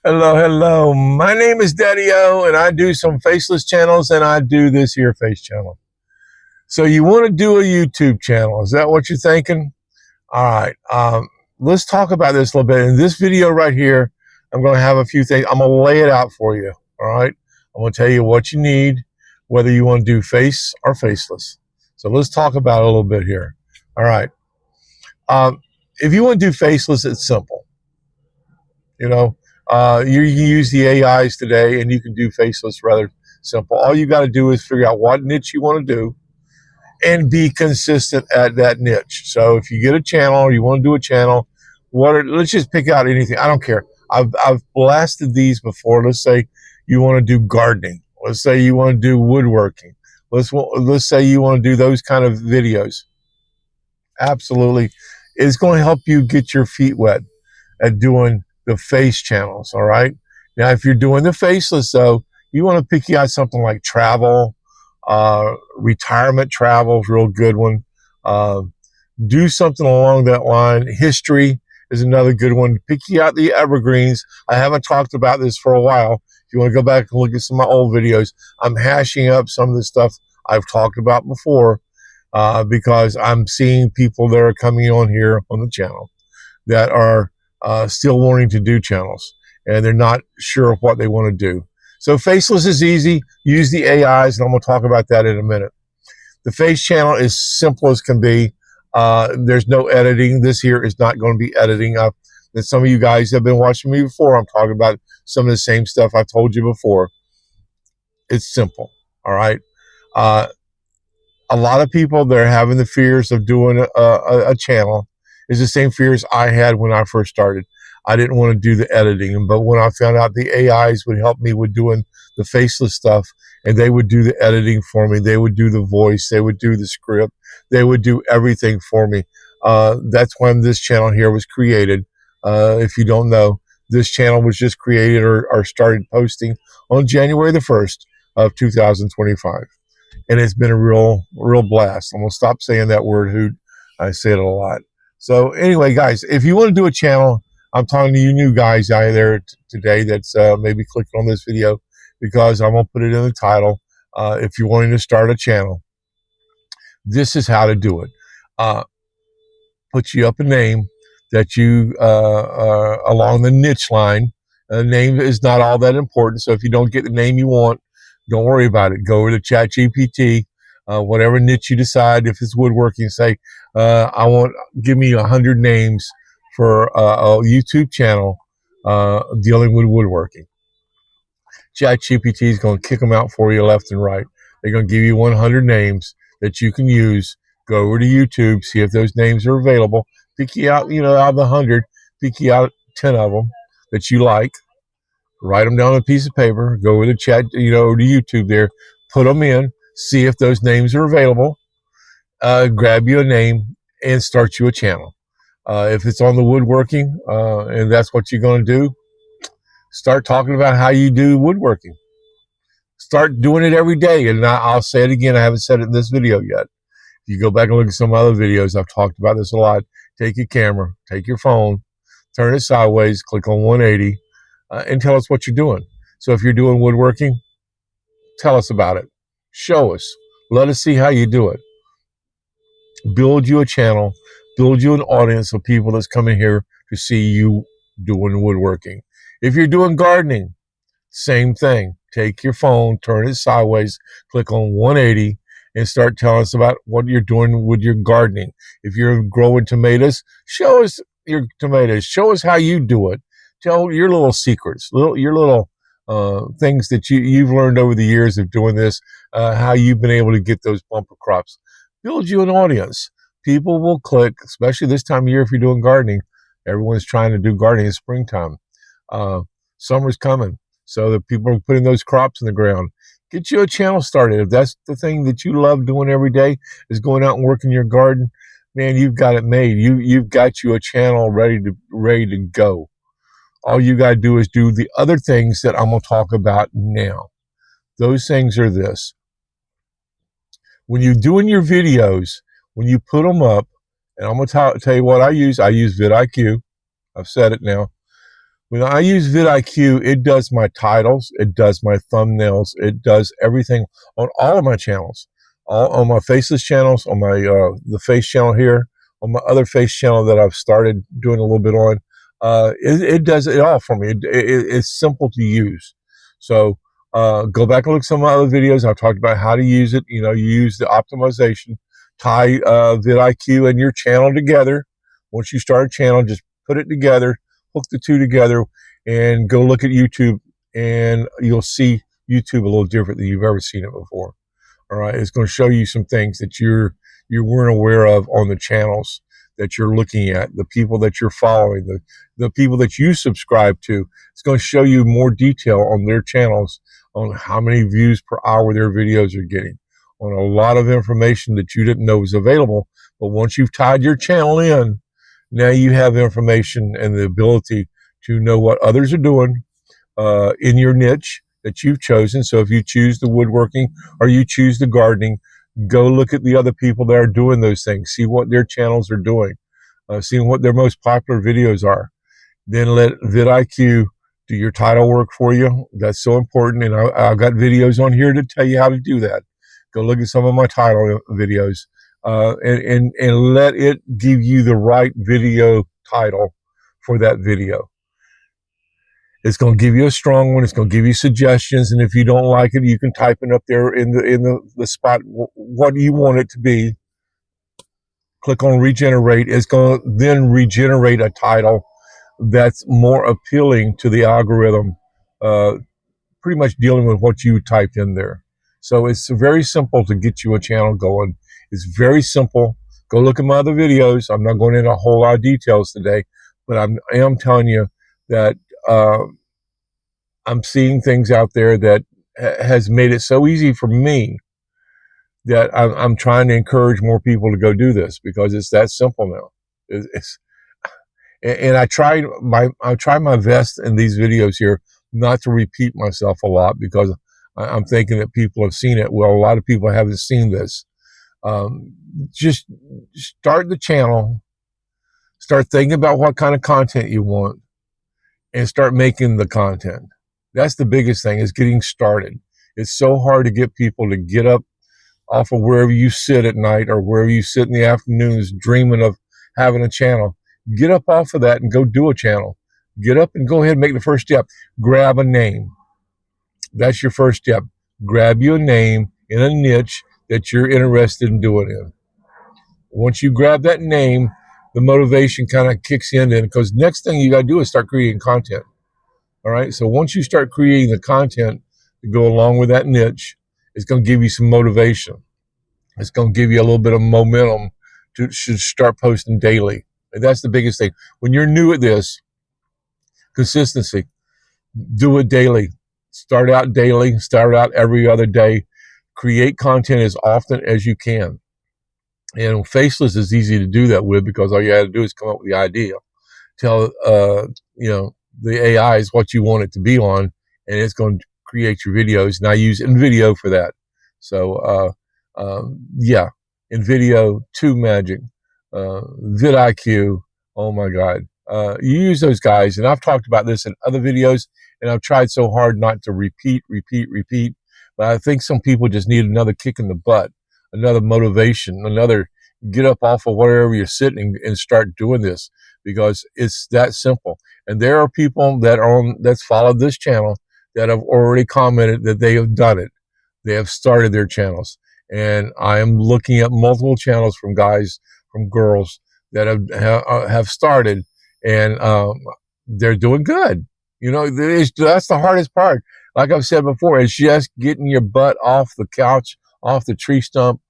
Hello, hello. My name is Daddy O, and I do some faceless channels, and I do this here face channel. So you want to do a YouTube channel? Is that what you're thinking? All right. Let's talk about this a little bit. In this video right here, I'm going to have a few things. I'm going to lay it out for you. All right. I'm going to tell you what you need, whether you want to do face or faceless. So let's talk about it a little bit here. All right. Um, if you want to do faceless, it's simple. You know, you can use the AIs today, and you can do faceless rather simple. All you got to do is figure out what niche you want to do and be consistent at that niche. So if you get a channel or you want to do a channel, let's just pick out anything. I don't care. I've blasted these before. Let's say you want to do gardening. Let's say you want to do woodworking. Let's say you want to do those kind of videos. Absolutely, it's going to help you get your feet wet at doing the face channels. All right. Now, if you're doing the faceless, though, you want to pick out something like travel, retirement travel is a real good one. Uh, do something along that line. History is another good one. Pick out the evergreens. I haven't talked about this for a while. If you want to go back and look at some of my old videos, I'm hashing up some of the stuff I've talked about before because I'm seeing people that are coming on here on the channel that are still wanting to do channels, and they're not sure of what they want to do. So faceless is easy. Use the AIs, and I'm going to talk about that in a minute. The face channel is simple as can be. There's no editing. This here is not going to be editing. That some of you guys have been watching me before. I'm talking about some of the same stuff I've told you before. It's simple. All right. A lot of people, they're having the fears of doing a channel is the same fears I had when I first started. I didn't want to do the editing, but when I found out the AIs would help me with doing the faceless stuff, and they would do the editing for me, they would do the voice, they would do the script, they would do everything for me. That's when this channel here was created. If you don't know, this channel was just created or started posting on January the 1st of 2025. And it's been a real blast. I'm going to stop saying that word hoot. I say it a lot. So anyway, guys, if you want to do a channel, I'm talking to you new guys out there today that's maybe clicking on this video because I'm going to put it in the title. If you're wanting to start a channel, this is how to do it. Put you up a name that you, along the niche line. The name is not all that important. So if you don't get the name you want, don't worry about it. Go over to ChatGPT, whatever niche you decide. If it's woodworking, say, give me 100 names for a YouTube channel dealing with woodworking. ChatGPT is going to kick them out for you left and right. They're going to give you 100 names that you can use. Go over to YouTube, see if those names are available. Pick you out, out of the 100, pick you out 10 of them that you like. Write them down on a piece of paper, go over the chat, to YouTube there, put them in, see if those names are available, grab you a name, and start you a channel. If it's on the woodworking, and that's what you're going to do, start talking about how you do woodworking. Start doing it every day. And I'll say it again, I haven't said it in this video yet. If you go back and look at some other videos, I've talked about this a lot. Take your camera, take your phone, turn it sideways, click on 180, and tell us what you're doing. So if you're doing woodworking, tell us about it. Show us. Let us see how you do it. Build you a channel. Build you an audience of people that's coming here to see you doing woodworking. If you're doing gardening, same thing. Take your phone, turn it sideways, click on 180, and start telling us about what you're doing with your gardening. If you're growing tomatoes, show us your tomatoes. Show us how you do it. Tell your little secrets, your little things that you've learned over the years of doing this, how you've been able to get those bumper crops. Build you an audience. People will click, especially this time of year if you're doing gardening. Everyone's trying to do gardening in springtime. Summer's coming, so the people are putting those crops in the ground. Get you a channel started. If that's the thing that you love doing every day is going out and working your garden, man, you've got it made. You've got you a channel ready to go. All you got to do is do the other things that I'm going to talk about now. Those things are this. When you're doing your videos, when you put them up, and I'm going to tell you what I use vidIQ. I've said it now. When I use vidIQ, it does my titles, it does my thumbnails, it does everything on all of my channels, all on my faceless channels, on my the face channel here, on my other face channel that I've started doing a little bit on. It does it all for me. It's simple to use. So go back and look at some of my other videos. I've talked about how to use it. You know, you use the optimization, tie vidIQ and your channel together. Once you start a channel, just put it together, hook the two together, and go look at YouTube, and you'll see YouTube a little different than you've ever seen it before. All right, it's going to show you some things that you weren't aware of on the channels that you're looking at, the people that you're following, the people that you subscribe to. It's going to show you more detail on their channels, on how many views per hour their videos are getting, on a lot of information that you didn't know was available. But once you've tied your channel in, now you have information and the ability to know what others are doing in your niche that you've chosen. So if you choose the woodworking or you choose the gardening, go look at the other people that are doing those things. See what their channels are doing. See what their most popular videos are. Then let vidIQ do your title work for you. That's so important. And I've got videos on here to tell you how to do that. Go look at some of my title videos. And let it give you the right video title for that video. It's going to give you a strong one. It's going to give you suggestions, and if you don't like it, you can type it up there in the spot what you want it to be. Click on regenerate. It's going to then regenerate a title that's more appealing to the algorithm, pretty much dealing with what you typed in there. So it's very simple to get you a channel going. It's very simple. Go look at my other videos. I'm not going into a whole lot of details today, but I am telling you that I'm seeing things out there that has made it so easy for me that I'm trying to encourage more people to go do this because it's that simple now. And I try my best in these videos here not to repeat myself a lot because I'm thinking that people have seen it. Well, a lot of people haven't seen this. Just start the channel, start thinking about what kind of content you want, and start making the content. That's the biggest thing, is getting started. It's so hard to get people to get up off of wherever you sit at night or wherever you sit in the afternoons dreaming of having a channel. Get up off of that and go do a channel. Get up and go ahead and make the first step. Grab a name. That's your first step. Grab you a name in a niche that you're interested in doing it. Once you grab that name, the motivation kind of kicks in, because next thing you got to do is start creating content. All right. So once you start creating the content to go along with that niche, it's going to give you some motivation. It's going to give you a little bit of momentum to start posting daily. And that's the biggest thing. When you're new at this, consistency, do it daily. Start out daily, start out every other day. Create content as often as you can. And faceless is easy to do that with because all you got to do is come up with the idea. Tell, the AI is what you want it to be on, and it's going to create your videos. And I use InVideo for that. So, InVideo, Tube Magic, vidIQ. Oh my God. You use those guys, and I've talked about this in other videos, and I've tried so hard not to repeat, but I think some people just need another kick in the butt, another motivation, another get up off of wherever you're sitting and start doing this, because it's that simple. And there are people that's followed this channel that have already commented that they have done it. They have started their channels. And I am looking at multiple channels from guys, from girls that have started, and they're doing good. That's the hardest part. Like I've said before, it's just getting your butt off the couch, off the tree stump,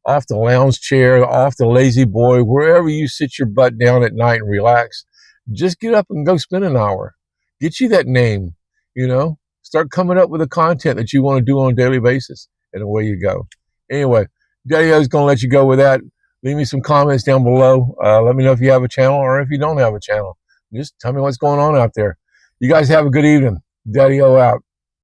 off the lounge chair, off the lazy boy, wherever you sit your butt down at night and relax. Just get up and go spend an hour. Get you that name, start coming up with the content that you want to do on a daily basis, and away you go. Anyway, Daddy-O's going to let you go with that. Leave me some comments down below. Let me know if you have a channel or if you don't have a channel. Just tell me what's going on out there. You guys have a good evening. Daddy-O out.